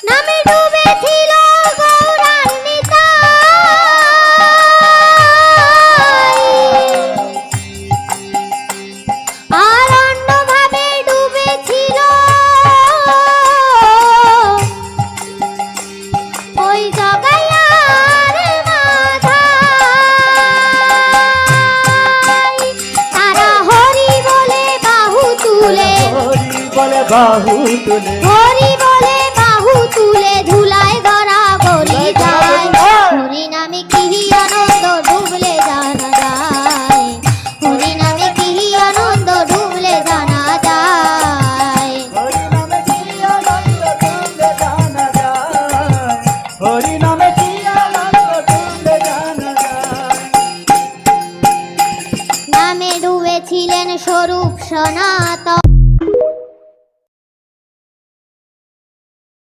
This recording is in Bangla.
নামে ডুবেছিল গৌরার নিতাই, আর অন্যভাবে ডুবেছিল ওই জগাইয়ার মাথায়। তারা হরি বলে বাহু তুলে, হরি বলে বাহু তুলে, হরি বলে বাহু তুলে ধুলায় গড়া গড়ি যায়। হরি নামে কি আনন্দ ডুবলে জানা যায়, হরি নামে কি আনন্দ ডুবলে জানা যায়। হরি নামে কি আনন্দ ডুবলে জানা যায়, হরি